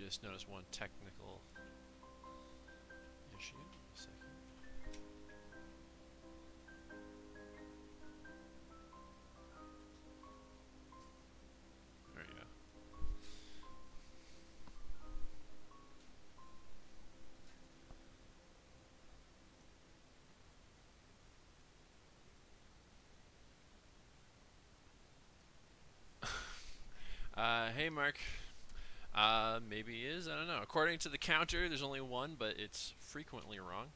just noticed one technical issue. A second. There you go. Hey Mark. Maybe he is. I don't know. According to the counter, there's only one, but it's frequently wrong.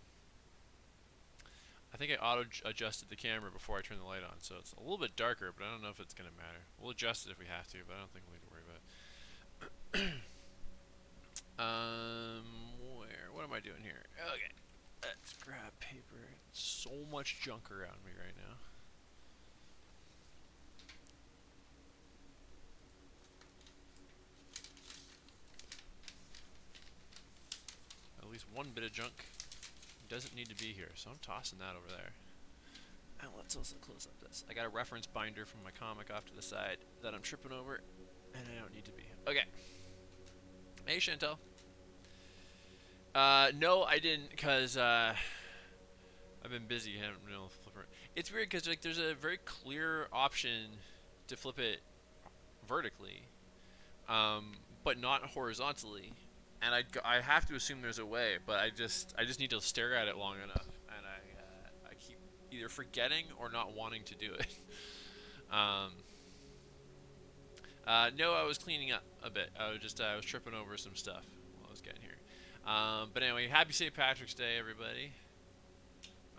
I think I auto-adjusted the camera before I turned the light on, so it's a little bit darker, but I don't know if it's going to matter. We'll adjust it if we have to, but I don't think we need to worry about it. What am I doing here? Okay, let's grab paper. So much junk around me right now. At least one bit of junk doesn't need to be here, so I'm tossing that over there. And let's also close up this. I got a reference binder from my comic off to the side that I'm tripping over, and I don't need to be. Okay. Hey, Chantel. No, I didn't, because I've been busy. I haven't been able to flip it. It's weird, because like, there's a very clear option to flip it vertically, but not horizontally. And I have to assume there's a way, but I just need to stare at it long enough, and I keep either forgetting or not wanting to do it. No, I was cleaning up a bit. I was tripping over some stuff while I was getting here. But anyway, happy St. Patrick's Day, everybody.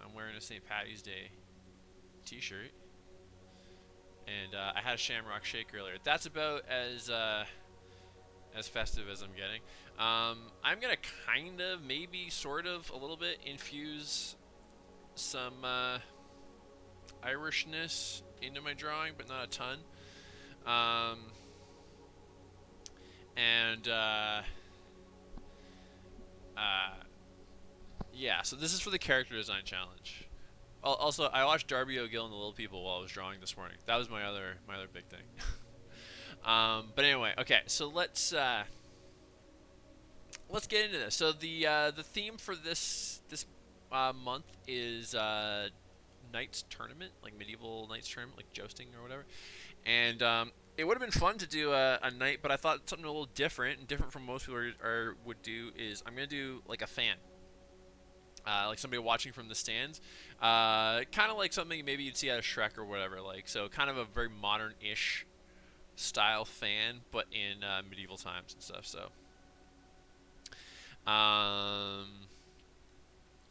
I'm wearing a St. Patty's Day t-shirt, and I had a Shamrock Shake earlier. That's about as festive as I'm getting. I'm gonna kind of, maybe, sort of, a little bit infuse some Irishness into my drawing, but not a ton. And yeah, so this is for the character design challenge. Also, I watched Darby O'Gill and the Little People while I was drawing this morning. That was my other big thing. But anyway, okay, so let's get into this. So the theme for this month is Knights Tournament, like medieval Knights Tournament, like jousting or whatever. And it would have been fun to do a night, but I thought something a little different, and different from most people would do, is I'm going to do like a fan. Like somebody watching from the stands. Kind of like something maybe you'd see out of Shrek or whatever. Like, so kind of a very modern-ish style fan, but in medieval times and stuff, so.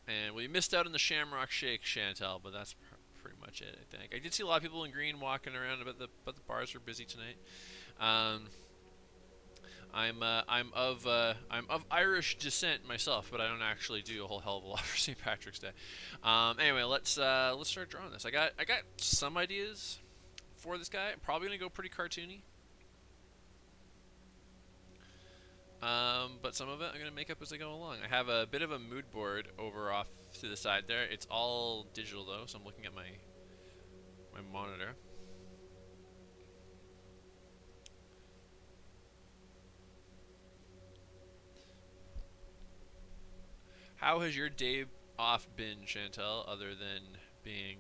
And we missed out on the Shamrock Shake, Chantel, but that's pretty much it, I think. I did see a lot of people in green walking around, but the bars were busy tonight. I'm of Irish descent myself, but I don't actually do a whole hell of a lot for St. Patrick's Day. Anyway, let's start drawing this. I got some ideas for this guy. I'm probably gonna go pretty cartoony. But some of it I'm gonna make up as I go along. I have a bit of a mood board over off to the side there. It's all digital though, so I'm looking at my monitor. How has your day off been, Chantel, other than being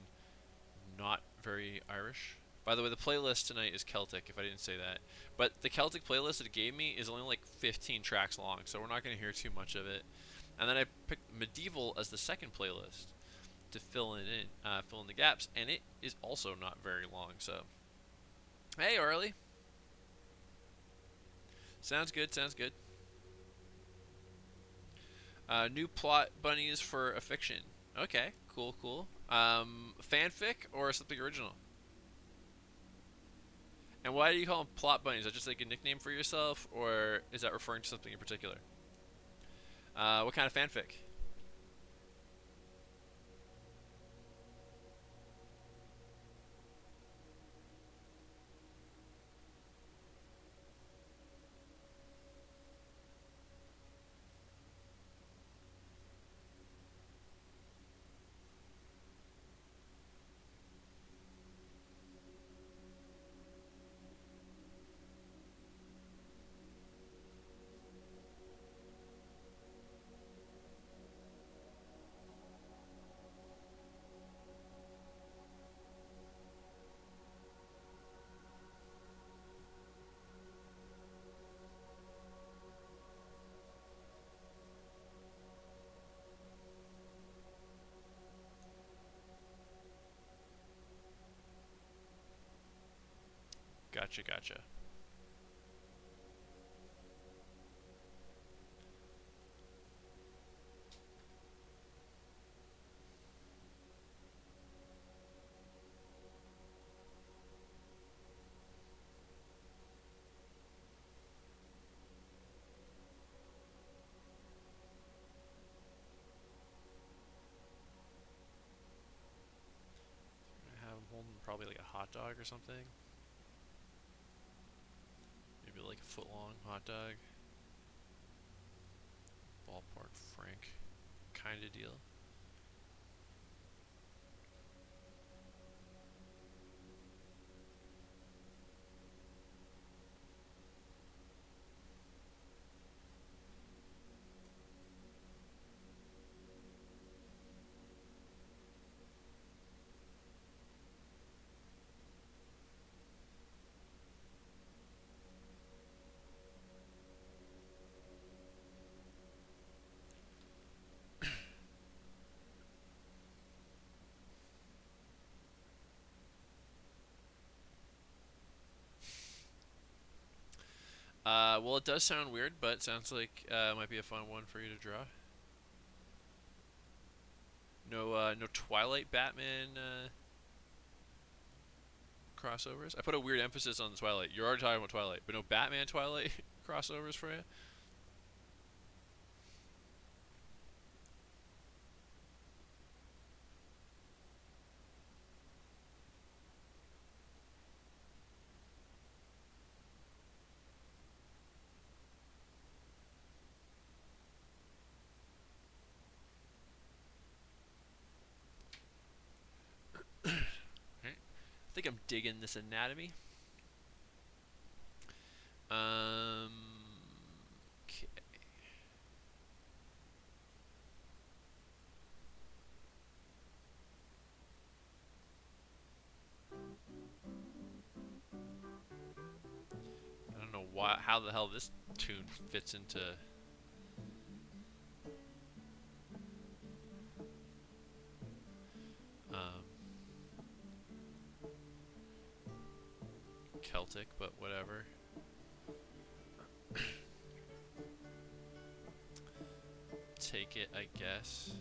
not very Irish? By the way, the playlist tonight is Celtic, if I didn't say that. But the Celtic playlist that it gave me is only like 15 tracks long, so we're not going to hear too much of it. And then I picked Medieval as the second playlist to fill in the gaps, and it is also not very long, so. Hey, Orly. Sounds good, sounds good. New plot bunnies for a fiction. Okay, cool, cool. Fanfic or something original? And why do you call them plot bunnies? Is that just like a nickname for yourself, or is that referring to something in particular? What kind of fanfic? Gotcha, gotcha. I have him holding probably like a hot dog or something. Maybe like a foot long hot dog. Ballpark Frank kind of deal. Well, it does sound weird, but it sounds like it might be a fun one for you to draw. No, no Twilight Batman crossovers. I put a weird emphasis on the Twilight. You're already talking about Twilight, but no Batman Twilight crossovers for you. Right. I think I'm digging this anatomy. Okay. I don't know how the hell this tune fits into. Um, Celtic, but whatever. Take it, I guess.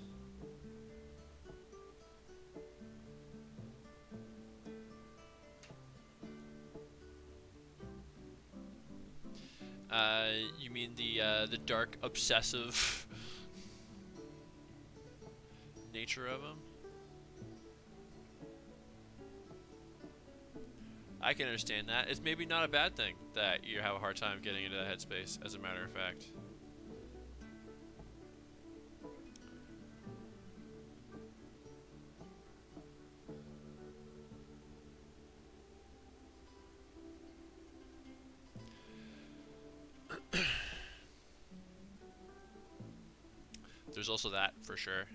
You mean the dark, obsessive nature of him? I can understand that. It's maybe not a bad thing that you have a hard time getting into that headspace, as a matter of fact. There's also that, for sure.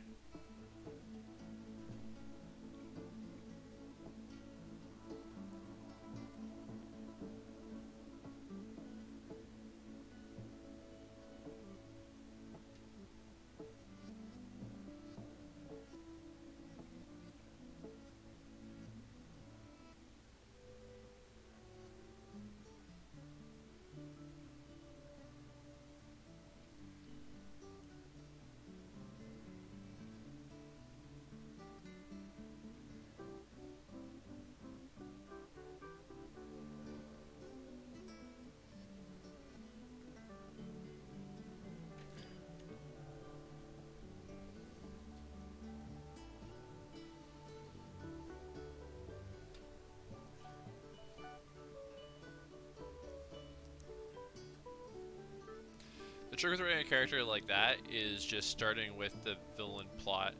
The trick with writing a character like that is just starting with the villain plot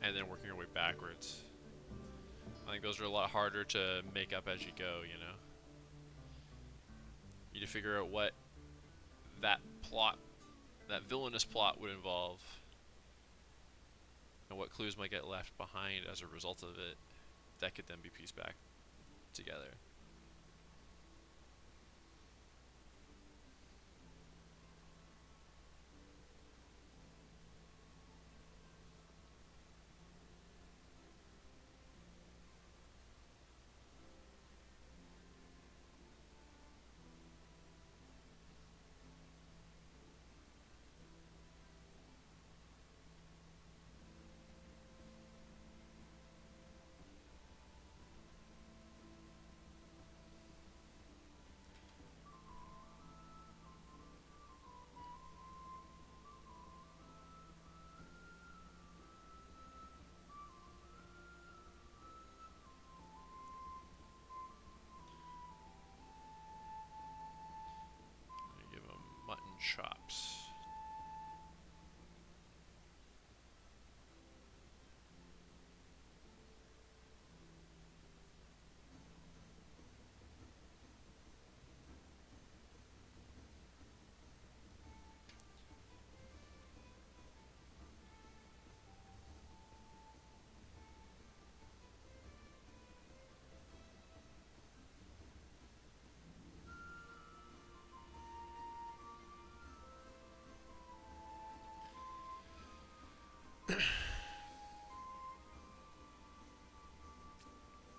and then working your way backwards. I think those are a lot harder to make up as you go, you know? You need to figure out what that plot, that villainous plot would involve, and what clues might get left behind as a result of it that could then be pieced back together.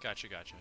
Gotcha, gotcha.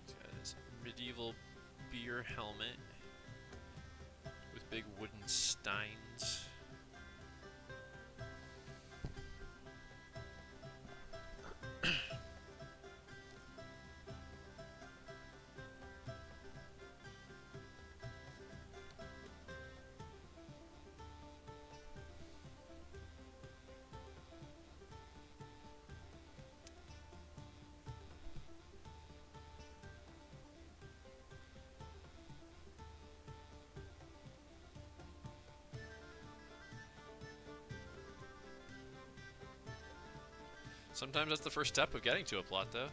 Got this medieval beer helmet with big wooden steins. Sometimes that's the first step of getting to a plot, though.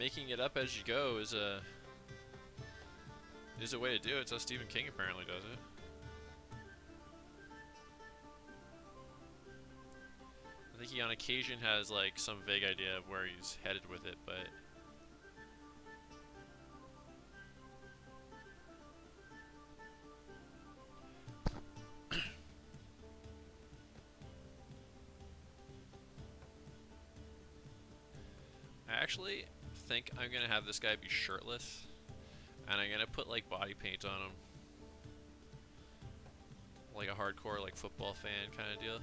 Making it up as you go is a way to do it. It's how Stephen King apparently does it. I think he on occasion has like some vague idea of where he's headed with it, but I actually think I'm gonna have this guy be shirtless, and I'm gonna put like body paint on him, like a hardcore like football fan kind of deal.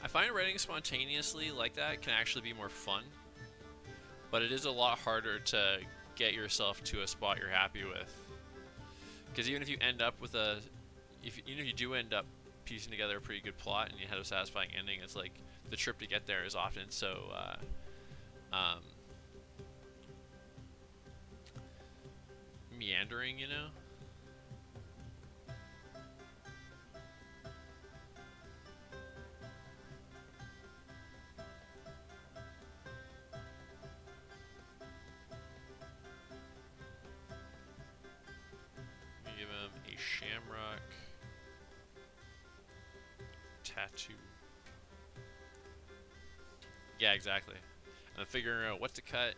I find writing spontaneously like that can actually be more fun, but it is a lot harder to get yourself to a spot you're happy with. Because even if you end up with even if you do end up piecing together a pretty good plot and you have a satisfying ending, it's like the trip to get there is often so meandering, you know? Give him a shamrock tattoo. Yeah, exactly. And I'm figuring out what to cut.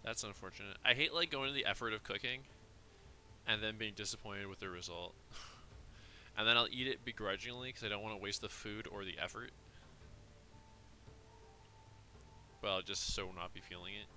That's unfortunate. I hate like going to the effort of cooking and then being disappointed with the result. And then I'll eat it begrudgingly because I don't want to waste the food or the effort. But I'll just so not be feeling it.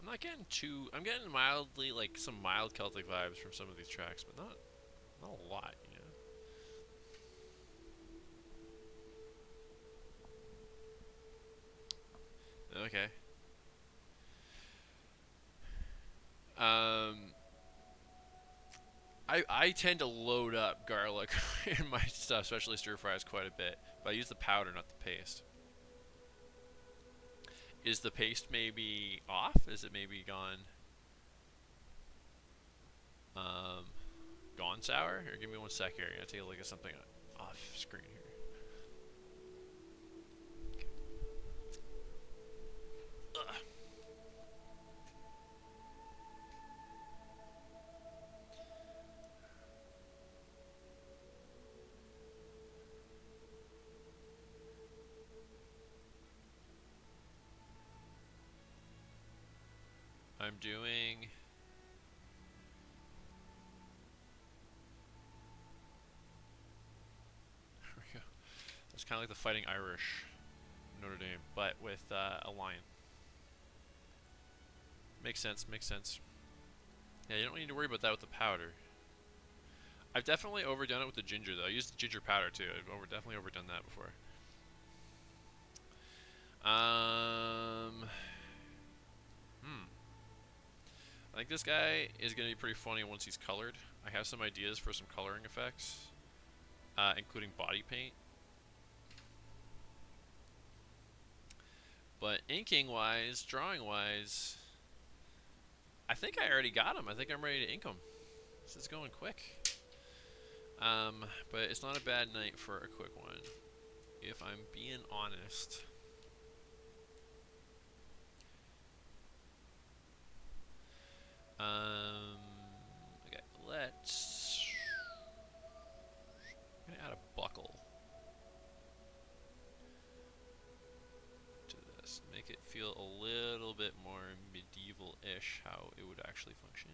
not getting too. I'm getting mildly like some mild Celtic vibes from some of these tracks, but not a lot, you know. Okay. Um, I tend to load up garlic in my stuff, especially stir fries, quite a bit. But I use the powder, not the paste. Is the paste maybe off? Is it maybe um, gone sour? Here, give me one sec here. I gotta take a look at something off screen here. Ugh. I'm doing. There we go. It's kind of like the Fighting Irish Notre Dame, but with a lion. Makes sense. Makes sense. Yeah, you don't need to worry about that with the powder. I've definitely overdone it with the ginger though. I used ginger powder too. Definitely overdone that before. Hmm. I think this guy is going to be pretty funny once he's colored. I have some ideas for some coloring effects, including body paint. But inking wise, drawing wise, I think I already got him. I think I'm ready to ink him. This is going quick. But it's not a bad night for a quick one, if I'm being honest. Okay, let's. I'm gonna add a buckle to this. Make it feel a little bit more medieval-ish how it would actually function.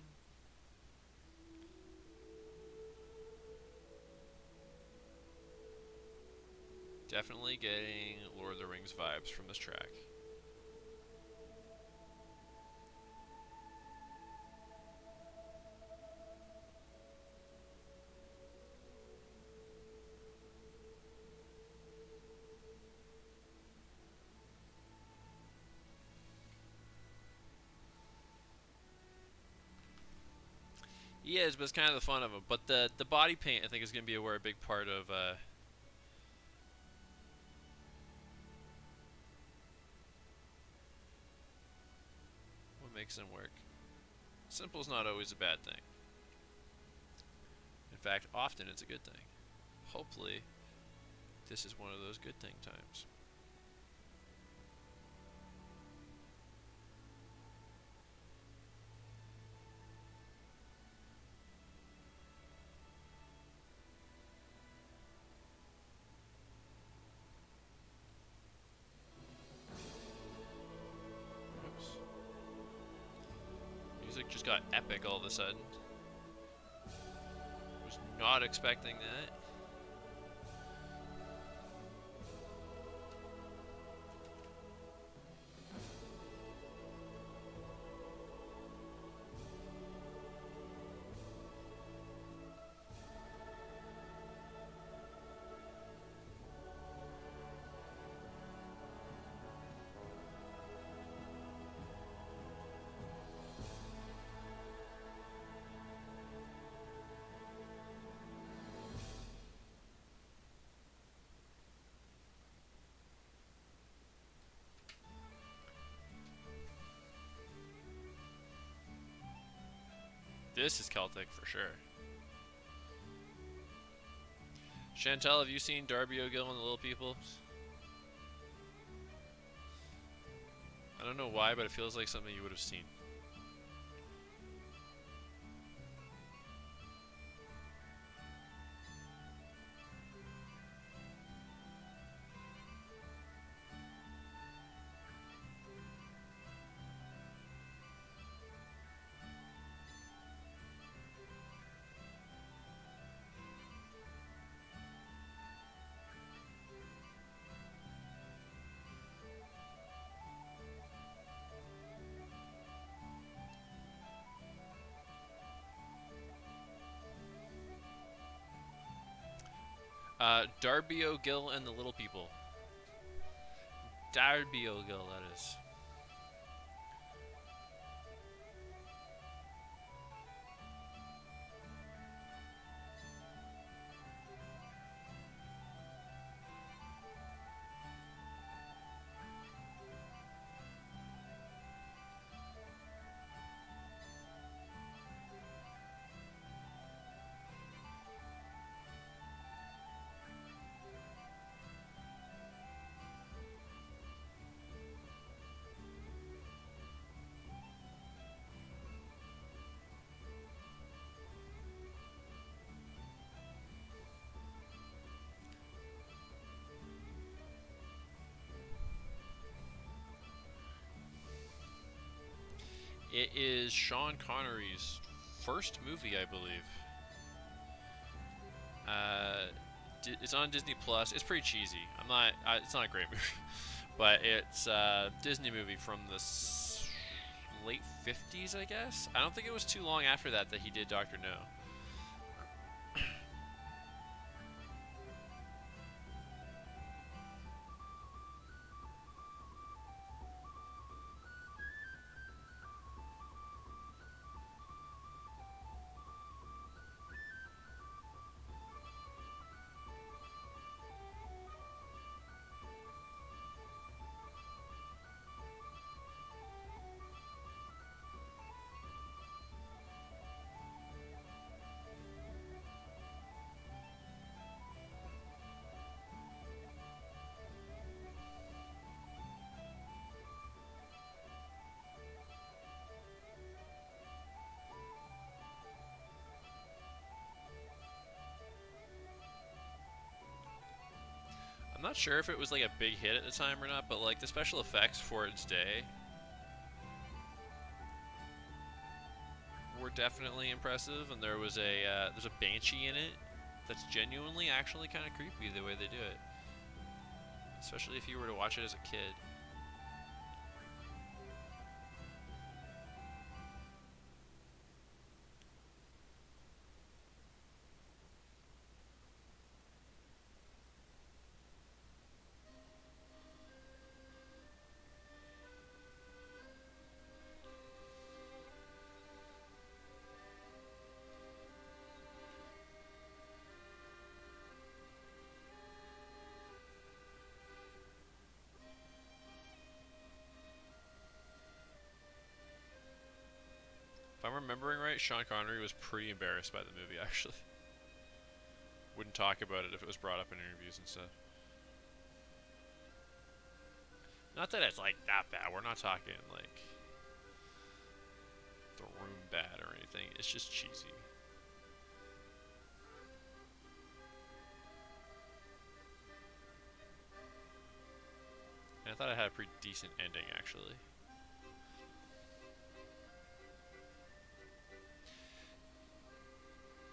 Definitely getting Lord of the Rings vibes from this track. He is, but it's kind of the fun of him. But the body paint, I think, is going to be a big part of what makes them work. Simple is not always a bad thing. In fact, often it's a good thing. Hopefully, this is one of those good thing times. Oops. Music just got epic all of a sudden. Was not expecting that. This is Celtic for sure. Chantel, have you seen Darby O'Gill and the Little People? I don't know why, but it feels like something you would have seen. Darby O'Gill and the Little People. Darby O'Gill, that is. It is Sean Connery's first movie, I believe. Uh, it's on Disney Plus. It's pretty cheesy. I'm not. It's not a great movie, but it's a Disney movie from the late '50s, I guess. I don't think it was too long after that he did Doctor No. I'm not sure if it was like a big hit at the time or not, but like the special effects for its day were definitely impressive, and there's a banshee in it that's genuinely actually kind of creepy the way they do it, especially if you were to watch it as a kid. If I'm remembering right, Sean Connery was pretty embarrassed by the movie actually. Wouldn't talk about it if it was brought up in interviews and stuff. Not that it's like that bad. We're not talking like The Room bad or anything. It's just cheesy. And I thought it had a pretty decent ending actually.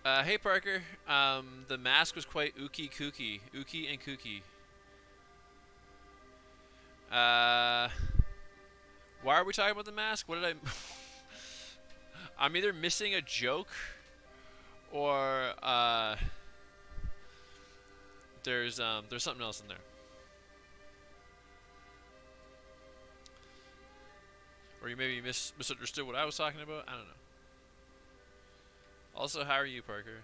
Hey Parker. The mask was quite ooky kooky, ooky and kooky. Uh, why are we talking about the mask? What did I? I'm either missing a joke, or there's something else in there, or you maybe misunderstood what I was talking about. I don't know. Also, how are you, Parker?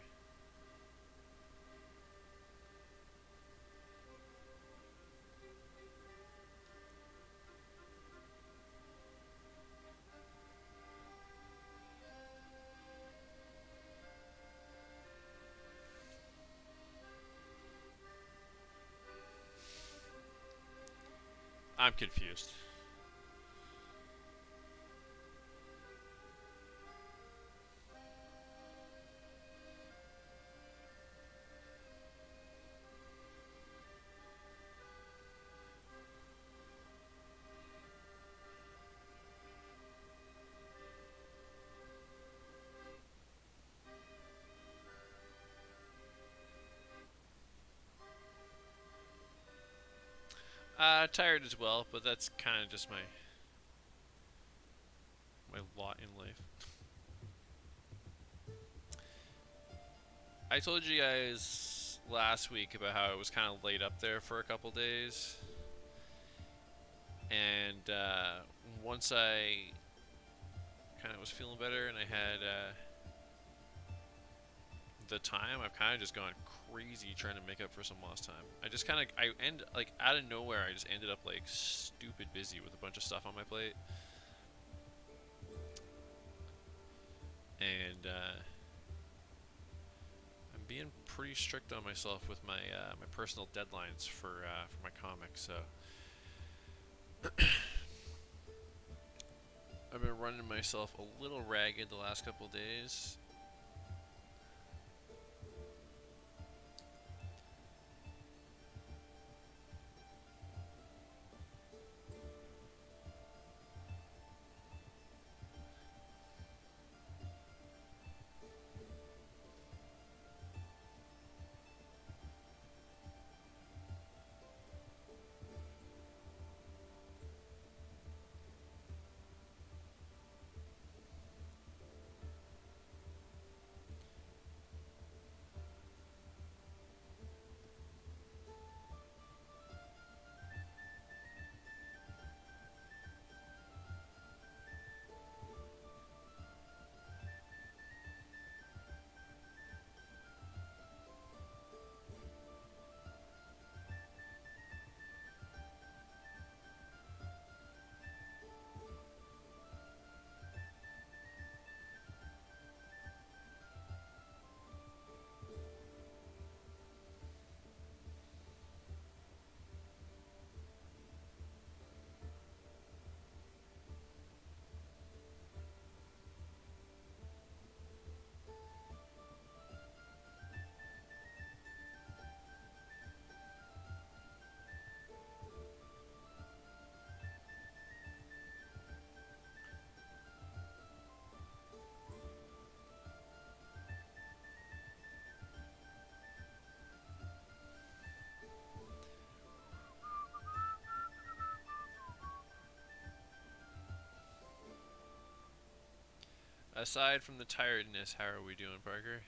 I'm confused. Tired as well, but that's kind of just my lot in life. I told you guys last week about how it was kind of laid up there for a couple days, and once I kind of was feeling better and I had the time, I've kind of just gone crazy trying to make up for some lost time. I just kind of like out of nowhere, I just ended up like stupid busy with a bunch of stuff on my plate, and I'm being pretty strict on myself with my my personal deadlines for my comics. So I've been running myself a little ragged the last couple days. Aside from the tiredness, how are we doing, Parker?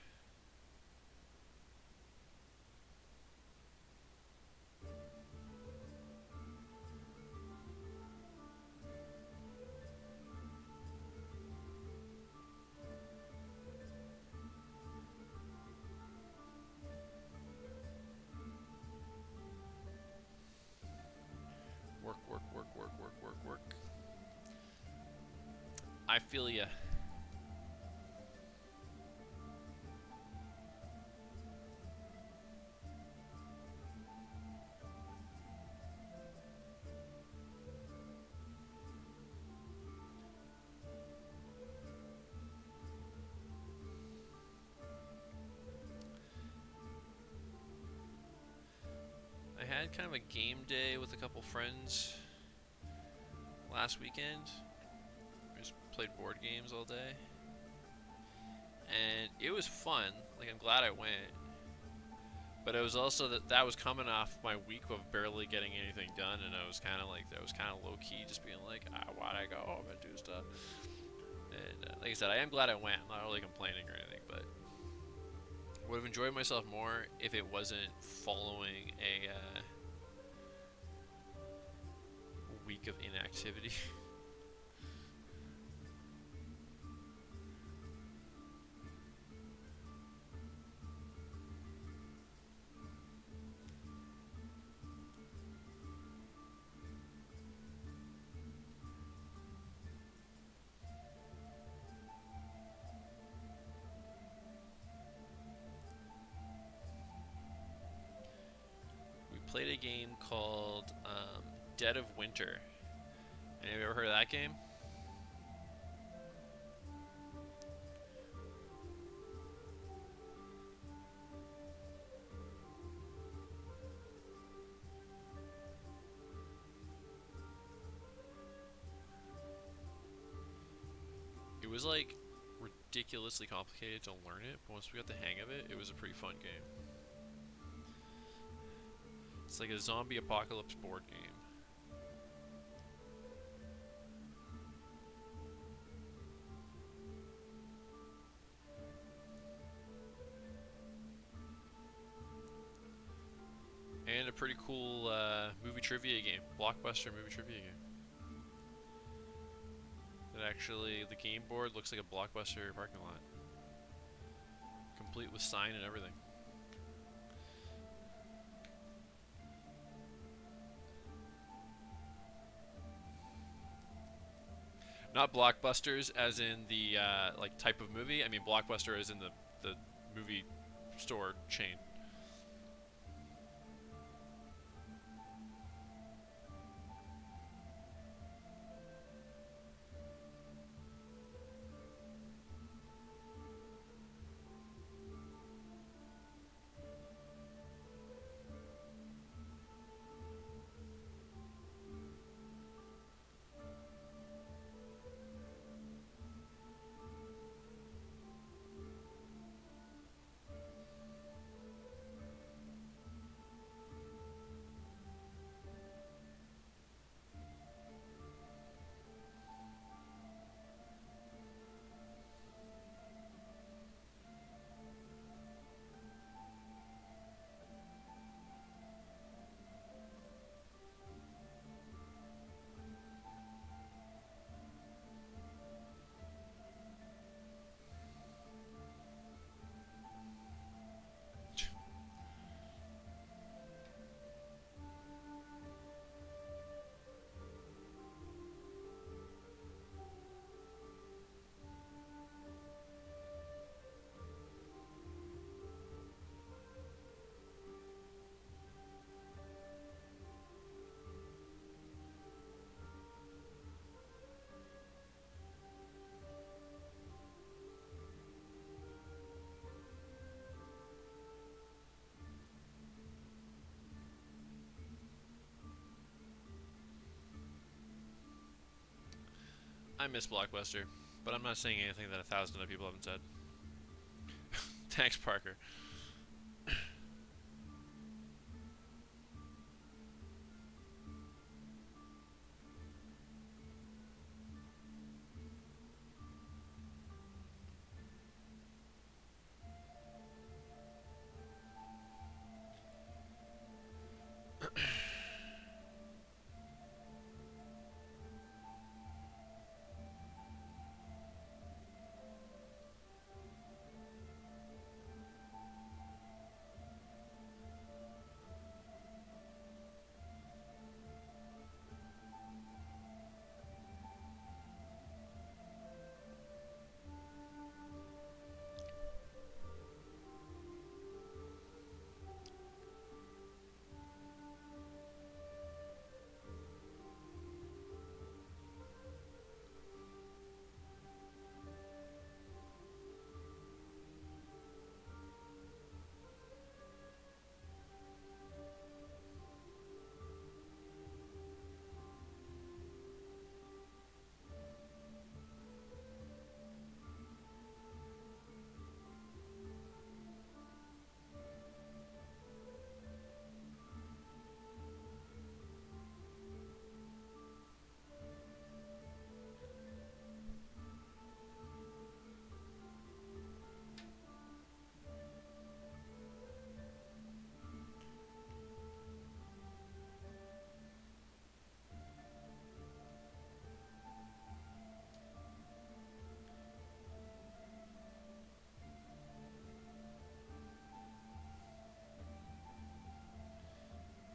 Work, work, work, work, work, work, work. I feel ya. I had kind of a game day with a couple friends last weekend. We just played board games all day. And it was fun. Like, I'm glad I went. But it was also that was coming off my week of barely getting anything done, and I was kind of like, that was kind of low key, just being like, why'd I go home and do stuff? And like I said, I am glad I went. I'm not really complaining or anything, but would have enjoyed myself more if it wasn't following a week of inactivity. We played a game called Dead of Winter. Have you ever heard of that game? It was like ridiculously complicated to learn it, but once we got the hang of it, it was a pretty fun game. It's like a zombie apocalypse board game. a pretty cool movie trivia game, blockbuster movie trivia game. It actually, the game board looks like a Blockbuster parking lot, complete with sign and everything. Not blockbusters as in the like type of movie. I mean blockbuster as in the movie store chain. I miss Blockbuster, but I'm not saying anything that 1,000 other people haven't said. Thanks, Parker.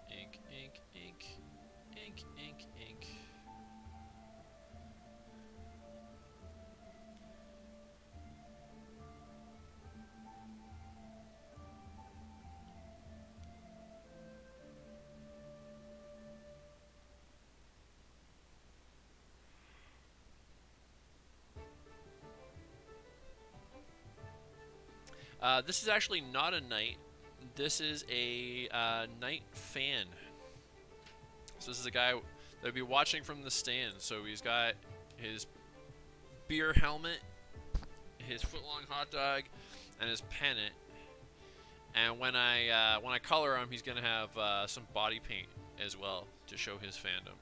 Ink, ink, ink, ink, ink, ink. This is actually not a knight. This is a knight fan. So this is a guy that would be watching from the stands. So he's got his beer helmet, his foot-long hot dog, and his pennant. And when I color him, he's gonna have some body paint as well to show his fandom.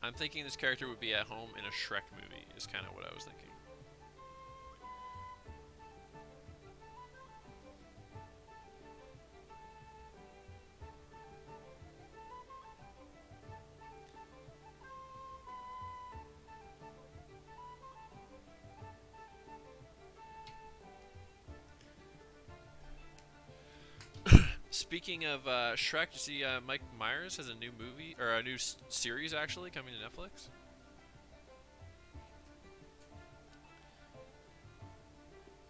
I'm thinking this character would be at home in a Shrek movie. Is kind of what I was thinking. Speaking of Shrek, you see Mike Myers has a new movie or a new series actually coming to Netflix.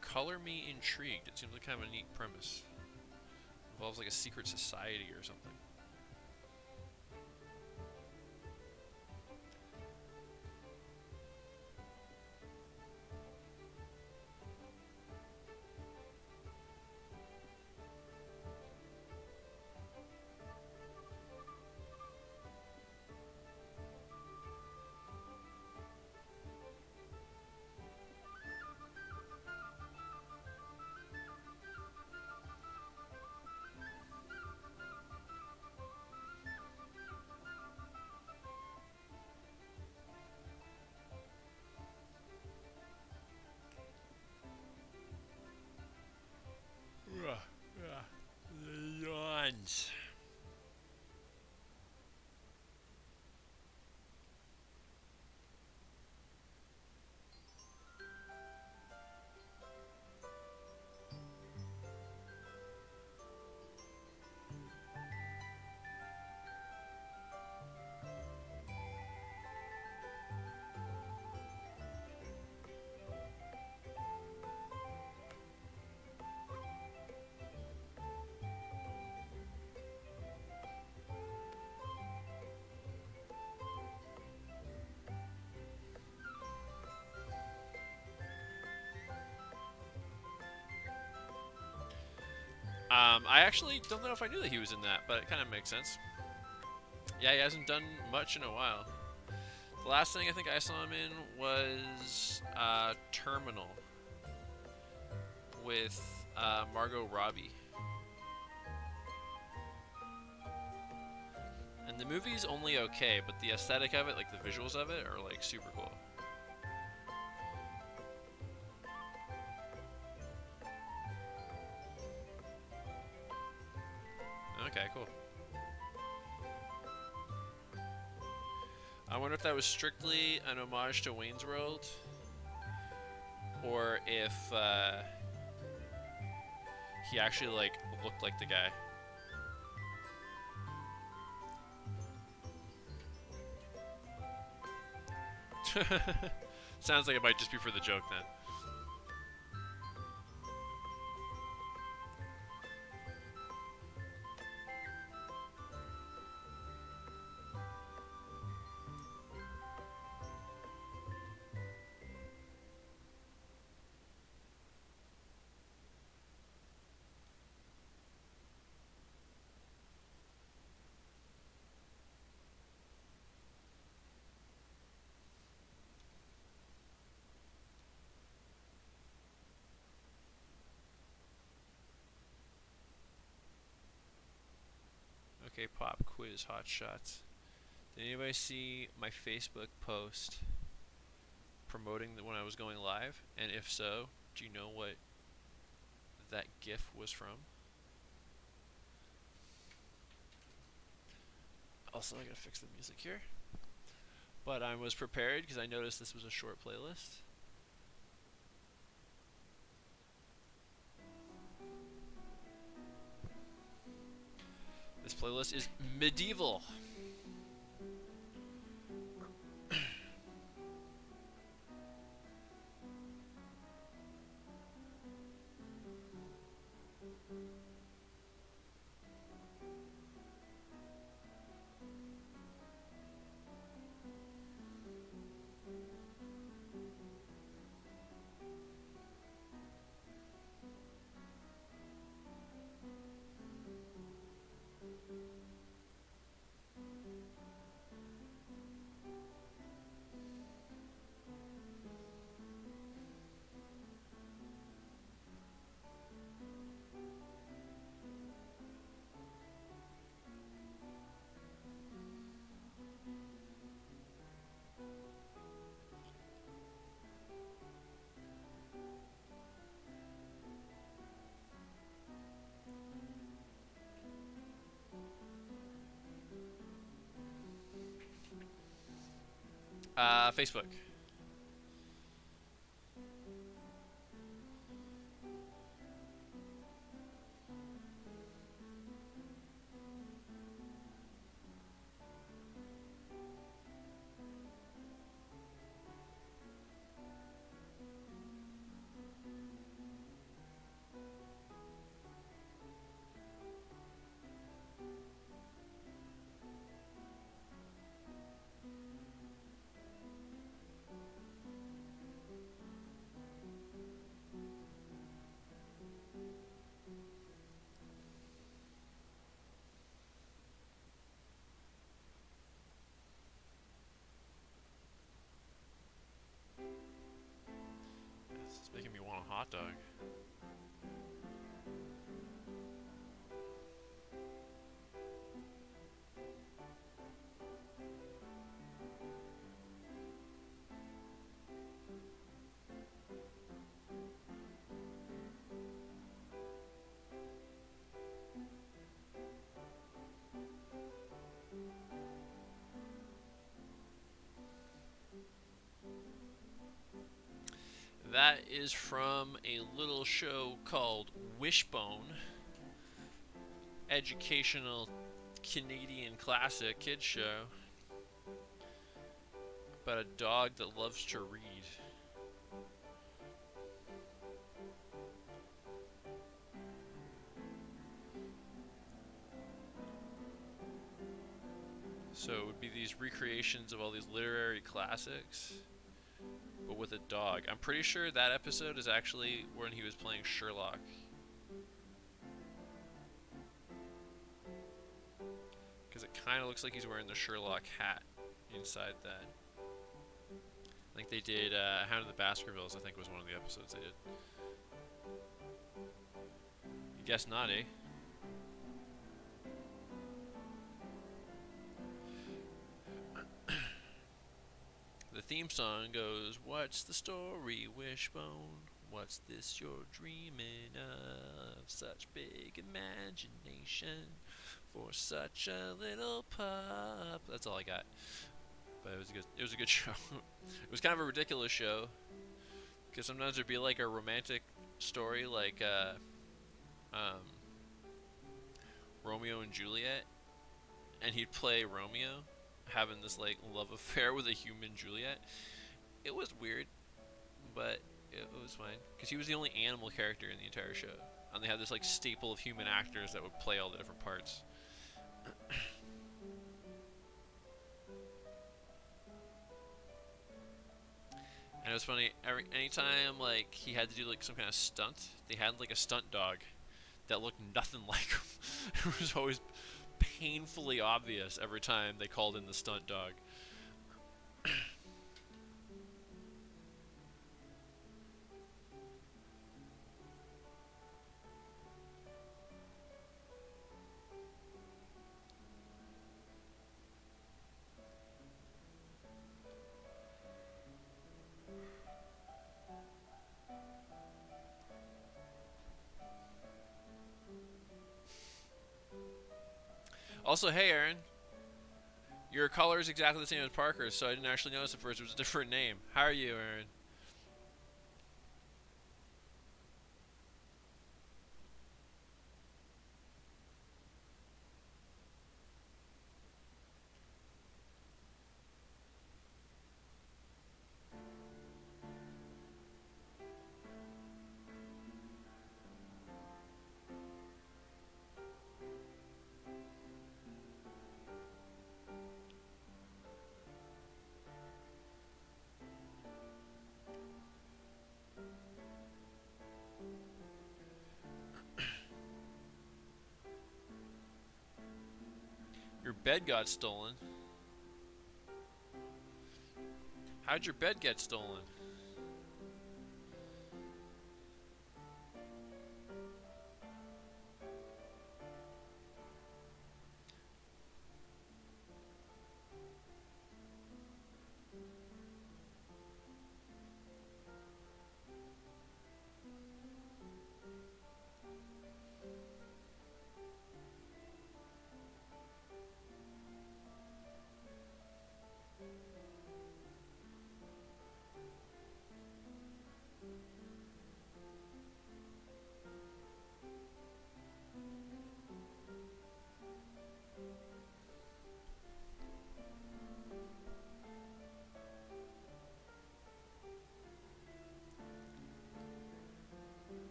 Color me intrigued. It seems like kind of a neat premise. Involves like a secret society or something. Yawns. I actually don't know if I knew that he was in that, but it kind of makes sense. Yeah, he hasn't done much in a while. The last thing I think I saw him in was Terminal with Margot Robbie. And the movie's only okay, but the aesthetic of it, like the visuals of it, are like super cool. Okay, cool. I wonder if that was strictly an homage to Wayne's World, or if he actually like looked like the guy. Sounds like it might just be for the joke then. Okay, pop quiz hot shots. Did anybody see my Facebook post promoting when I was going live? And if so, do you know what that GIF was from? Also, I gotta fix the music here. But I was prepared because I noticed this was a short playlist. This playlist is medieval. Facebook. This is making me want a hot dog. That is from a little show called Wishbone, educational Canadian classic kids show about a dog that loves to read. So it would be these recreations of all these literary classics, but with a dog. I'm pretty sure that episode is actually when he was playing Sherlock. Because it kind of looks like he's wearing the Sherlock hat inside that. I think they did Hound of the Baskervilles, I think was one of the episodes they did. You guess not, eh? The theme song goes, "What's the story, Wishbone? What's this you're dreaming of? Such big imagination for such a little pup." That's all I got. But it was a good. It was a good show. It was kind of a ridiculous show because sometimes there'd be like a romantic story, like um, Romeo and Juliet, and he'd play Romeo, having this like love affair with a human Juliet. It was weird, but it was fine because he was the only animal character in the entire show, and they had this like staple of human actors that would play all the different parts. And it was funny. Anytime like he had to do like some kind of stunt, they had like a stunt dog that looked nothing like him. It was always painfully obvious every time they called in the stunt dog. Also, hey Aaron, your color is exactly the same as Parker's, so I didn't actually notice at first it was a different name. How are you, Aaron? Your bed got stolen. How'd your bed get stolen?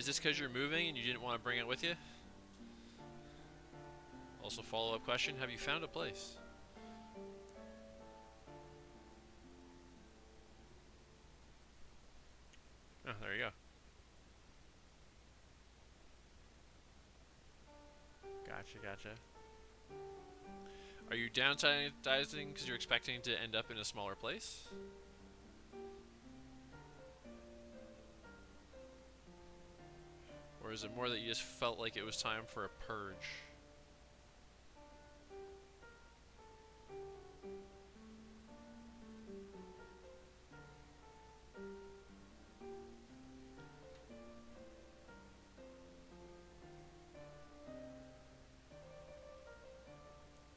is this because you're moving and you didn't want to bring it with you? Also, follow-up question: have you found a place? Oh, there you go. Gotcha, gotcha. Are you downsizing because you're expecting to end up in a smaller place? Or is it more that you just felt like it was time for a purge?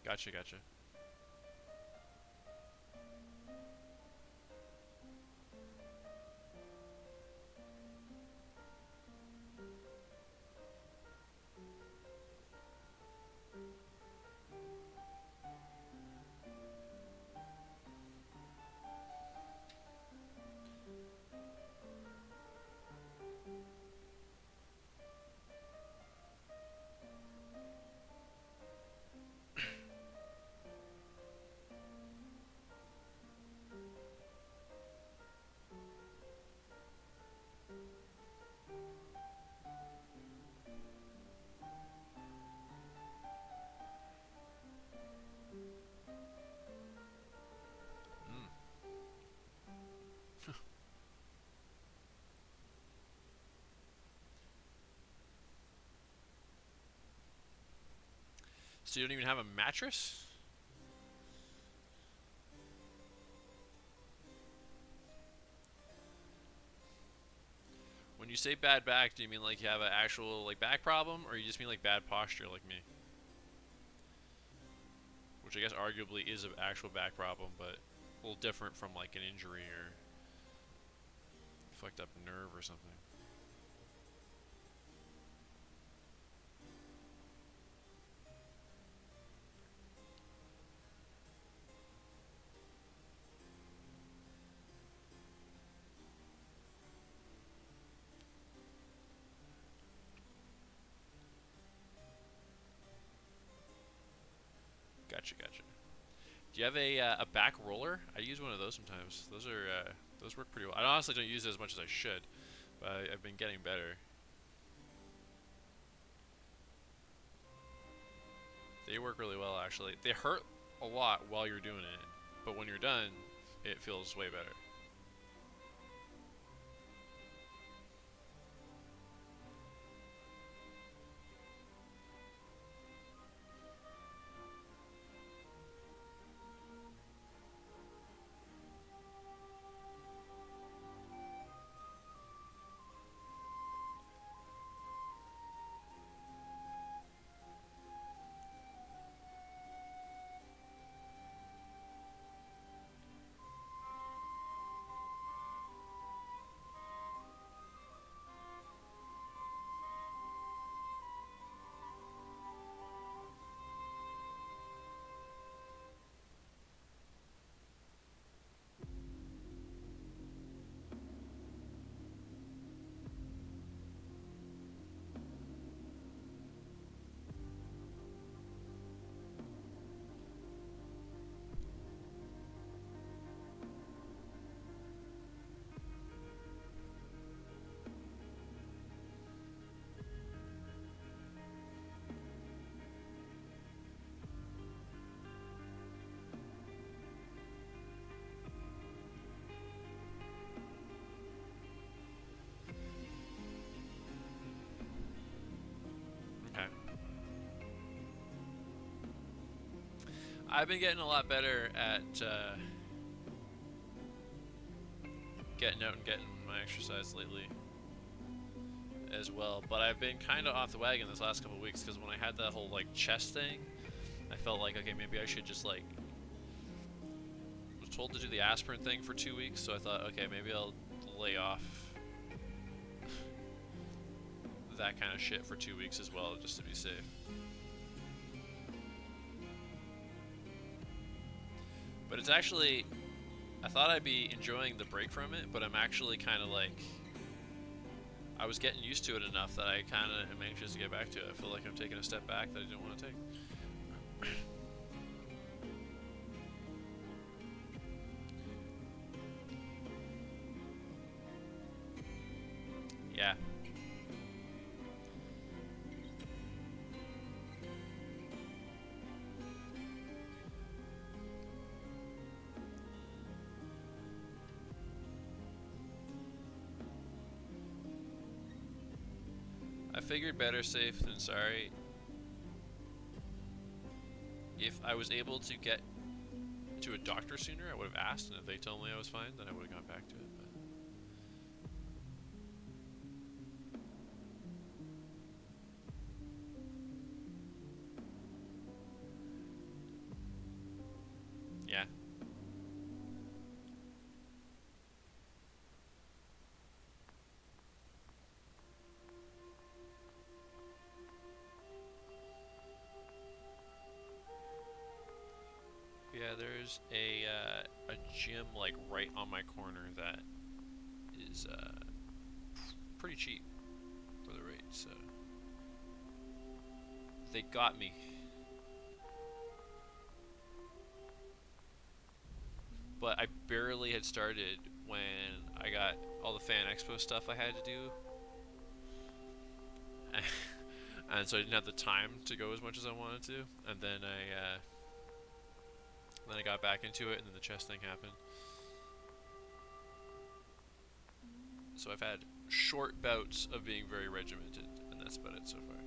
Gotcha, gotcha. Mm. So you don't even have a mattress? When you say bad back, do you mean like you have an actual like back problem, or you just mean like bad posture like me? Which I guess arguably is an actual back problem, but a little different from like an injury or fucked up nerve or something. Gotcha, gotcha. Do you have a back roller? I use one of those sometimes. Those work pretty well. I honestly don't use it as much as I should, but I've been getting better. They work really well actually. They hurt a lot while you're doing it, but when you're done, it feels way better. Okay. I've been getting a lot better at getting out and getting my exercise lately as well, but I've been kind of off the wagon this last couple of weeks because when I had that whole like chest thing, I felt like okay, maybe I should just like was told to do the aspirin thing for 2 weeks, so I thought okay, maybe I'll lay off that kind of shit for 2 weeks as well, just to be safe. But it's actually, I thought I'd be enjoying the break from it, but I'm actually kind of like, I was getting used to it enough that I kind of am anxious to get back to it. I feel like I'm taking a step back that I didn't want to take. Yeah. I figured better safe than sorry. If I was able to get to a doctor sooner, I would have asked, and if they told me I was fine, then I would have gone back to it. But yeah. Yeah, there's a gym like right on my corner that is pretty cheap for the rate, so they got me. But I barely had started when I got all the Fan Expo stuff I had to do, and so I didn't have the time to go as much as I wanted to. And then I got back into it, and then the chest thing happened. So I've had short bouts of being very regimented, and that's about it so far.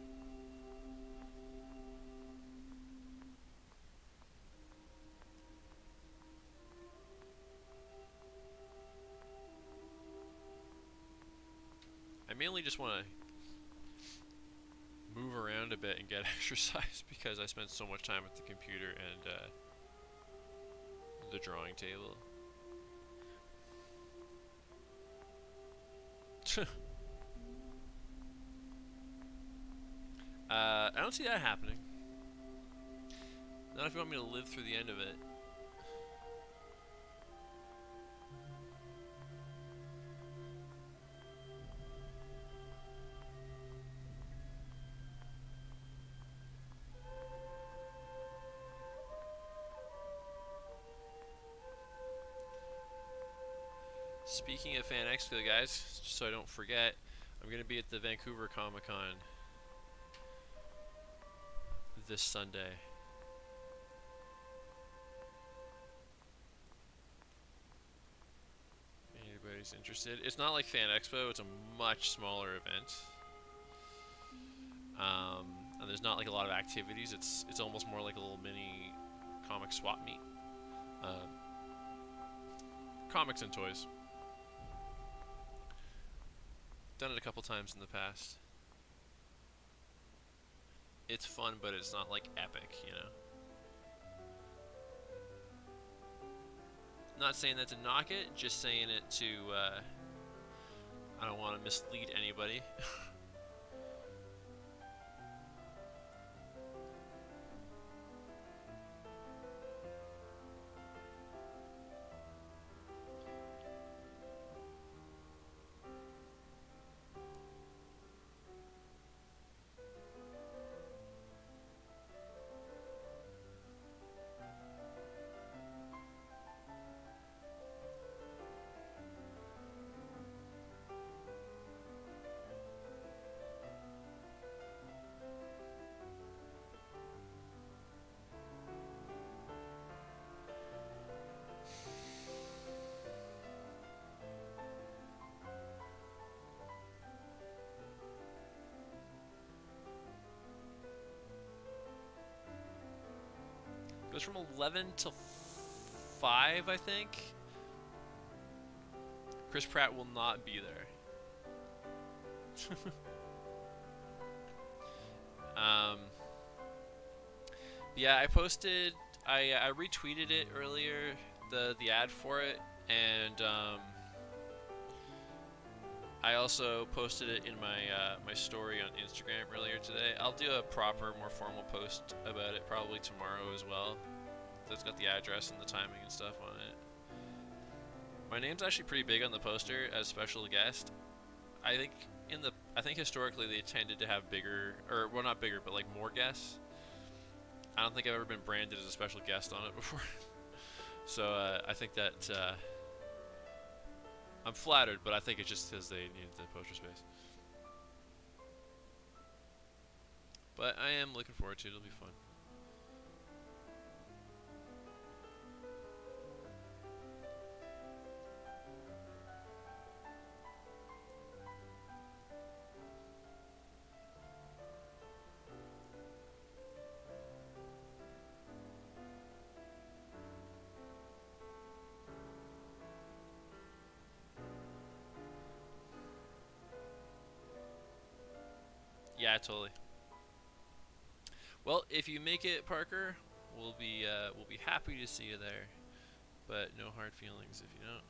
I mainly just want to move around a bit and get exercise because I spent so much time at the computer and the drawing table. I don't see that happening. Not if you want me to live through the end of it. Speaking of Fan Expo, guys, just so I don't forget, I'm going to be at the Vancouver Comic Con this Sunday. If anybody's interested. It's not like Fan Expo, it's a much smaller event. And there's not like a lot of activities. It's almost more like a little mini comic swap meet. Comics and toys. Done it a couple times in the past. It's fun, but it's not like epic, you know. Not saying that to knock it, just saying it to, I don't want to mislead anybody. Goes from 11 till 5, I think. Chris Pratt will not be there. Yeah, I posted, I retweeted it earlier, the ad for it, and I also posted it in my story on Instagram earlier today. I'll do a proper, more formal post about it probably tomorrow as well. That's got the address and the timing and stuff on it. My name's actually pretty big on the poster as special guest. I think I think historically they tended to have bigger, or well, not bigger, but like more guests. I don't think I've ever been branded as a special guest on it before. So I think that I'm flattered, but I think it's just because they needed the poster space. But I am looking forward to it. It'll be fun. Yeah, totally. Well, if you make it, Parker, we'll be happy to see you there. But no hard feelings if you don't.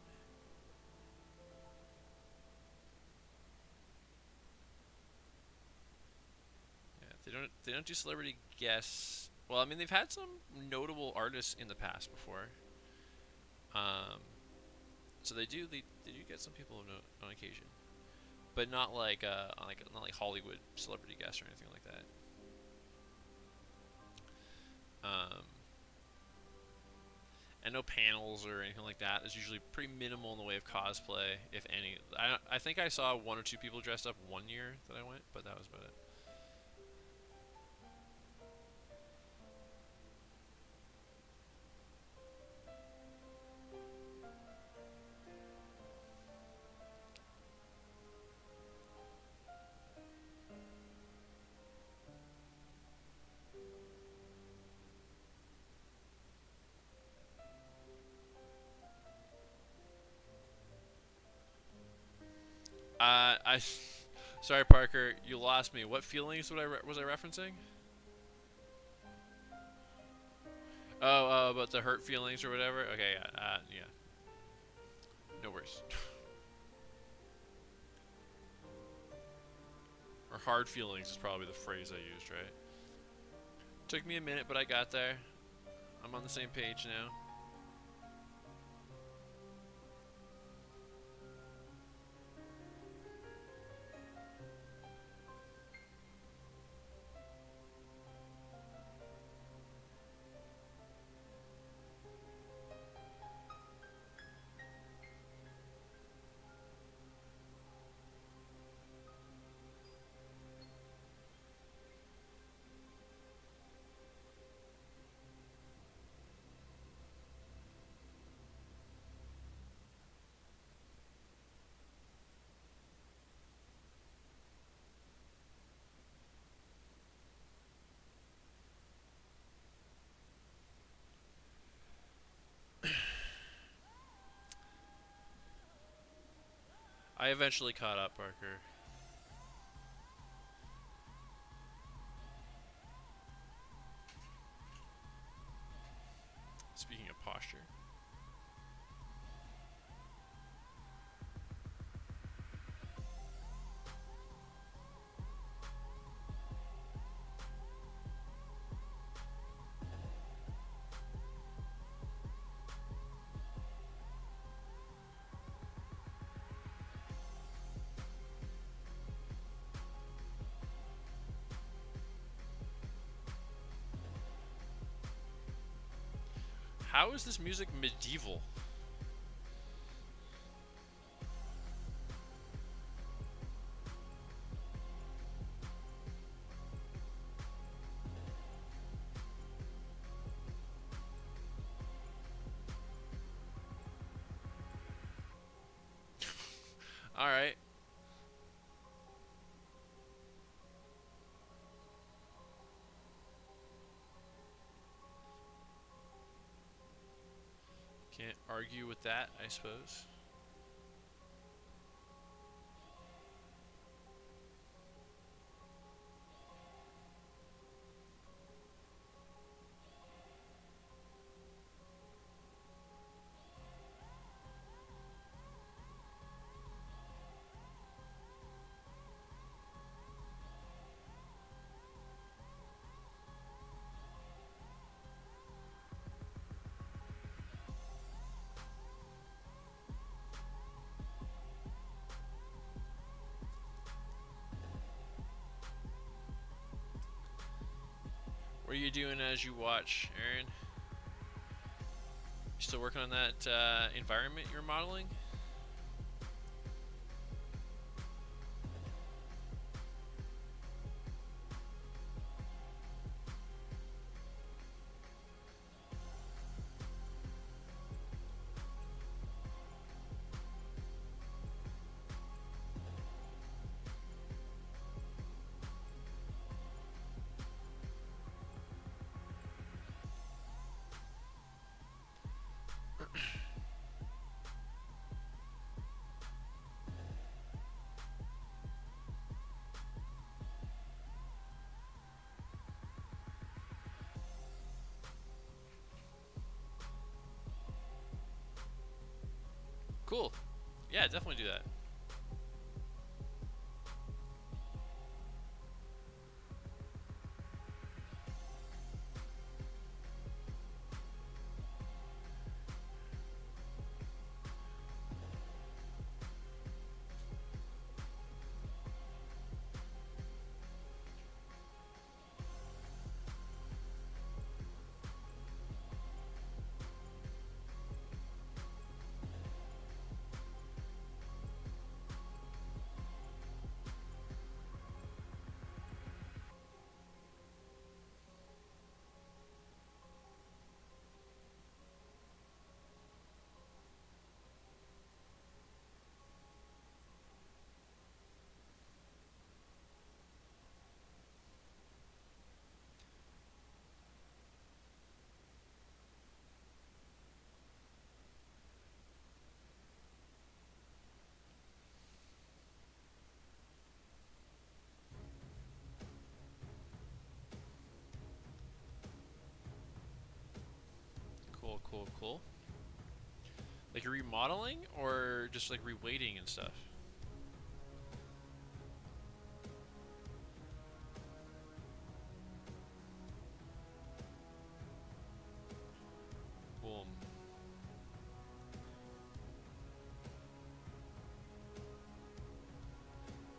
Yeah, they don't do celebrity guests. Well, I mean they've had some notable artists in the past before. Um, so they do get some people on occasion, but not not like Hollywood celebrity guests or anything like that. Um, and no panels or anything like that. There's usually pretty minimal in the way of cosplay, if any. I think I saw one or two people dressed up one year that I went, but that was about it. I sorry Parker, you lost me. What feelings was I referencing? Oh, about the hurt feelings or whatever. Okay, yeah, yeah. No worries. Or hard feelings is probably the phrase I used, right? Took me a minute, but I got there. I'm on the same page now. I eventually caught up, Parker. Speaking of posture. How is this music medieval? All right. Can't argue with that, I suppose. What are you doing as you watch, Aaron? You still working on that environment you're modeling? Cool. Yeah, definitely do that. Cool, cool, cool. Like remodeling or just like reweighting and stuff? Boom.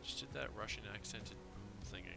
Just did that Russian accented boom thing again.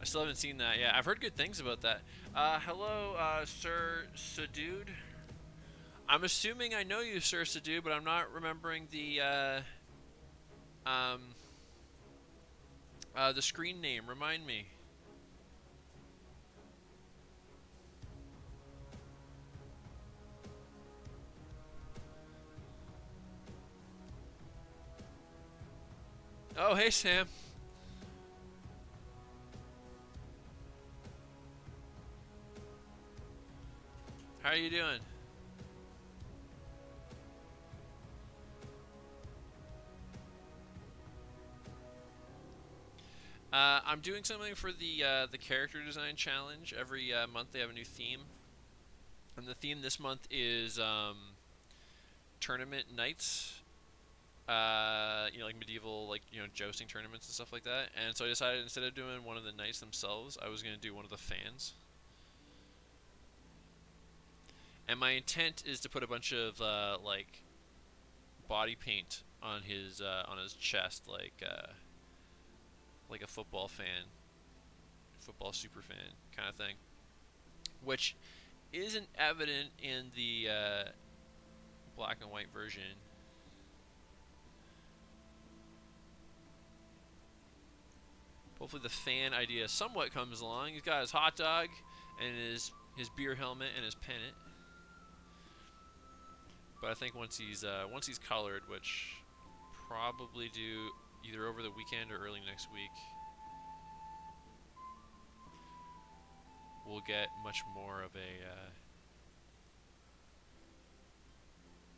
I still haven't seen that. Yeah, I've heard good things about that. Hello, Sir Sadude. I'm assuming I know you, Sir Sadude, but I'm not remembering um, the screen name. Remind me. Oh, hey, Sam. How are you doing? I'm doing something for the character design challenge. Every month they have a new theme, and the theme this month is tournament nights. Like medieval, like jousting tournaments and stuff like that. And so I decided instead of doing one of the knights themselves, I was gonna do one of the fans. And my intent is to put a bunch of like body paint on his chest, like a football fan, football super fan kind of thing, which isn't evident in the black and white version. Hopefully, the fan idea somewhat comes along. He's got his hot dog and his beer helmet and his pennant. But I think once he's colored, which probably do either over the weekend or early next week, we'll get much more of a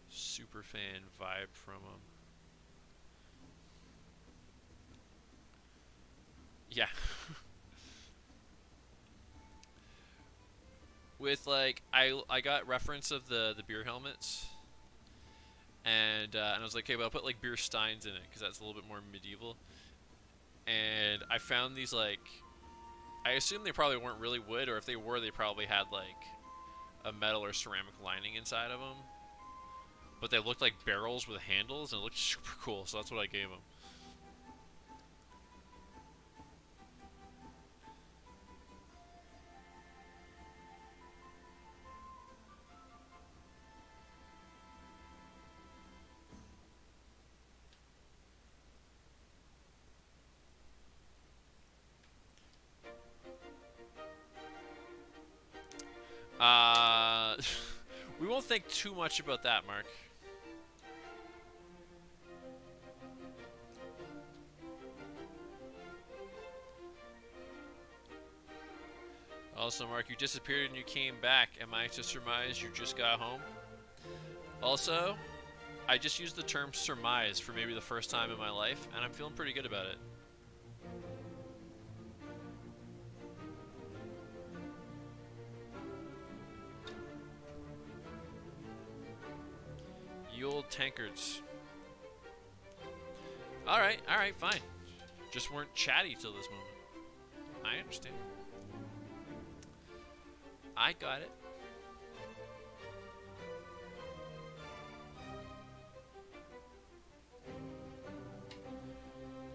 super fan vibe from him. Yeah. With like I got reference of the beer helmets, and I was like, okay, well I'll put like beer steins in it because that's a little bit more medieval. And I found these like I assume they probably weren't really wood, or if they were, they probably had like a metal or ceramic lining inside of them. But they looked like barrels with handles, and it looked super cool. So that's what I gave them. Uh, we won't think too much about that, Mark. Also, Mark, you disappeared and you came back. Am I to surmise you just got home? Also, I just used the term surmise for maybe the first time in my life, and I'm feeling pretty good about it. Ye old tankards. Alright, fine. Just weren't chatty till this moment. I understand. I got it.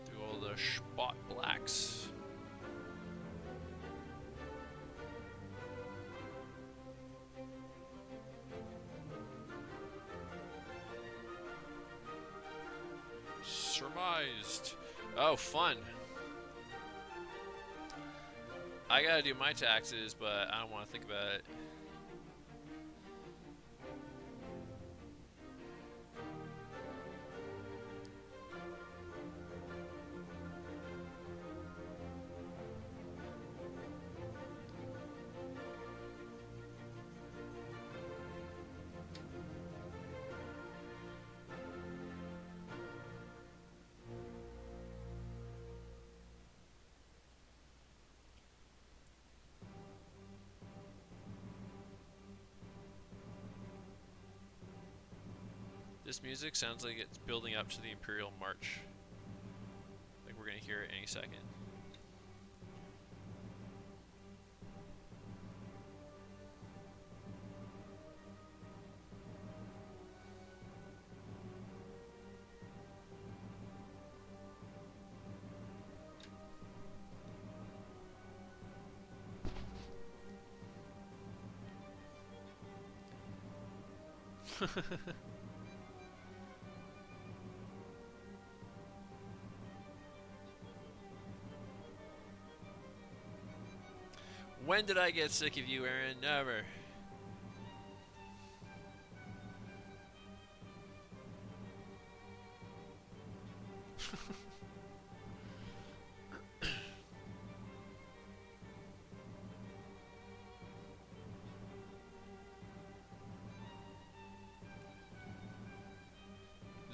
Do all the spot blacks. Surmised. Oh, fun. I gotta do my taxes, but I don't want to think about it. This music sounds like it's building up to the Imperial March. Like we're gonna hear it any second. When did I get sick of you, Aaron? Never.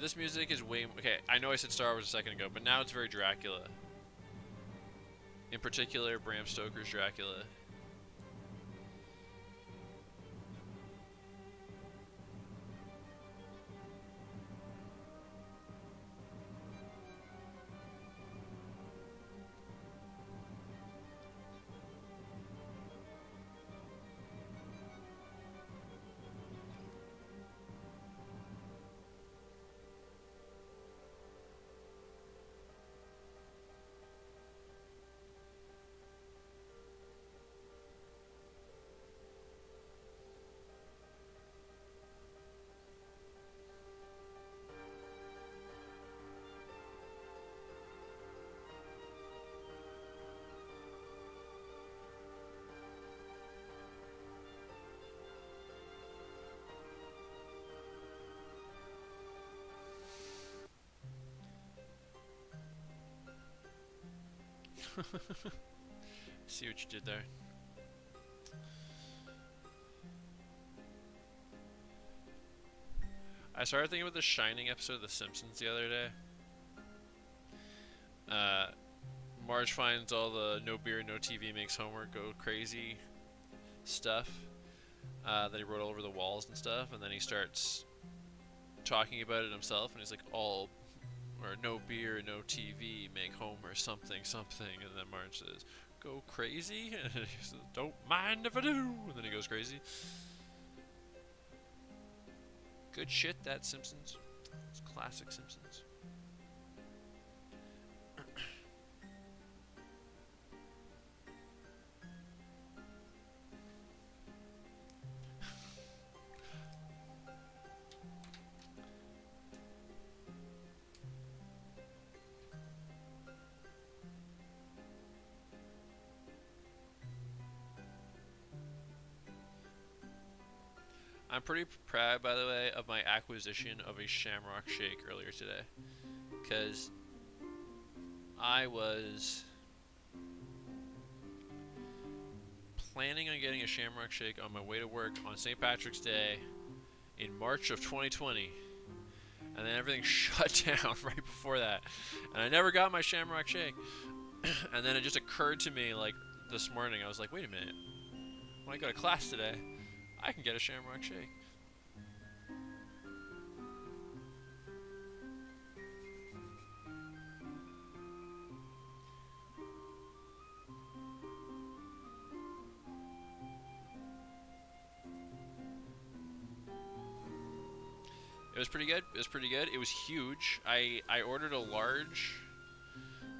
This music is way... Okay, I know I said Star Wars a second ago, but now it's very Dracula. In particular, Bram Stoker's Dracula. See what you did there. I started thinking about the Shining episode of The Simpsons the other day. Marge finds all the no beer, no TV makes Homer go crazy stuff that he wrote all over the walls and stuff, and then he starts talking about it himself, and he's like, all or no beer, no TV make Homer something, something, and then Marge says, go crazy, and he says, don't mind if I do, and then he goes crazy. Good shit, that Simpsons. It's classic Simpsons. I'm pretty proud, by the way, of my acquisition of a Shamrock Shake earlier today, because I was planning on getting a Shamrock Shake on my way to work on St. Patrick's Day in March of 2020, and then everything shut down right before that, and I never got my Shamrock Shake. And then it just occurred to me, like, this morning, I was like, wait a minute, when I go to class today, I can get a Shamrock Shake. It was pretty good. It was pretty good. It was huge. I ordered a large,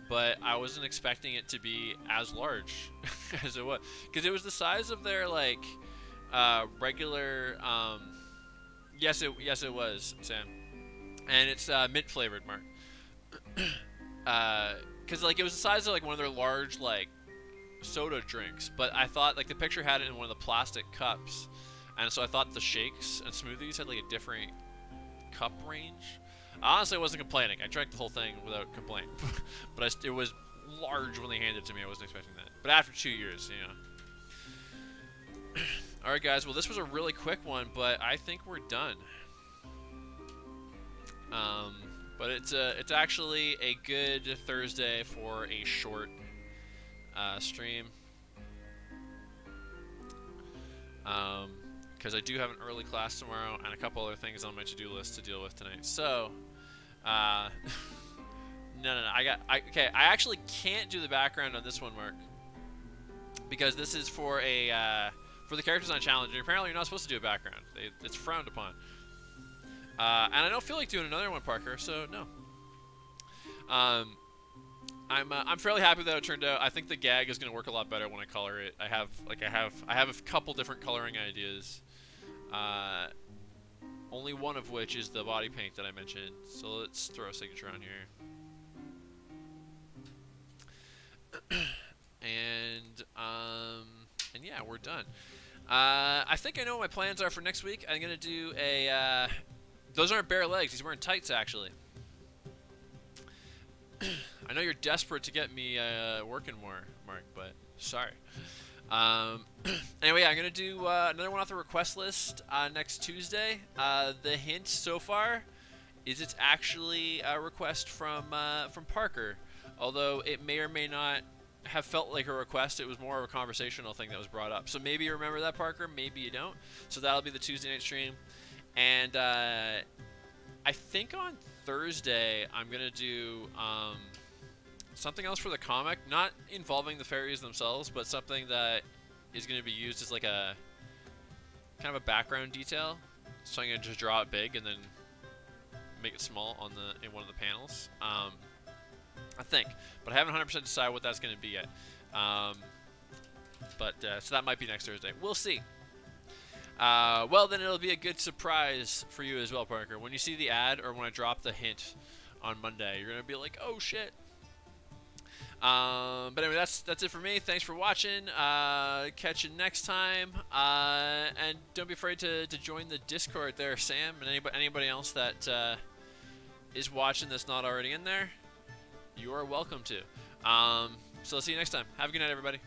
but I wasn't expecting it to be as large as it was, because it was the size of their, like, regular. Yes, it was, Sam, and it's mint flavored, Mark. Because like it was the size of like one of their large like soda drinks, but I thought like the picture had it in one of the plastic cups, and so I thought the shakes and smoothies had like a different cup range. Honestly, I wasn't complaining. I drank the whole thing without complaint, but it was large when they handed it to me. I wasn't expecting that. But after 2 years, you know. All right, guys. Well, this was a really quick one, but I think we're done. But it's actually a good Thursday for a short stream. Because I do have an early class tomorrow and a couple other things on my to-do list to deal with tonight. So, no. Okay, I actually can't do the background on this one, Mark, because this is for a for the Character Design Challenge, and apparently you're not supposed to do a background. It's frowned upon. And I don't feel like doing another one, Parker. So no. I'm fairly happy that it turned out. I think the gag is going to work a lot better when I color it. I have a couple different coloring ideas. Only one of which is the body paint that I mentioned. So let's throw a signature on here. And yeah, we're done. I think I know what my plans are for next week. I'm gonna do a. Those aren't bare legs. He's wearing tights, actually. I know you're desperate to get me working more, Mark, but sorry. Anyway, I'm going to do another one off the request list next Tuesday. The hint so far is it's actually a request from Parker, although it may or may not have felt like a request. It was more of a conversational thing that was brought up. So maybe you remember that, Parker, maybe you don't. So that'll be the Tuesday night stream. And I think on Thursday I'm going to do something else for the comic, not involving the fairies themselves, but something that is going to be used as like a kind of a background detail. So I'm going to just draw it big and then make it small on in one of the panels. I think, but I haven't 100% decided what that's going to be yet. So that might be next Thursday. We'll see. Well, then it'll be a good surprise for you as well, Parker. When you see the ad or when I drop the hint on Monday, you're going to be like, oh, shit. But anyway, that's it for me. Thanks for watching. Catch you next time. And don't be afraid to join the Discord there, Sam, and anybody else that is watching that's not already in there. You are welcome to. So I'll see you next time. Have a good night, everybody.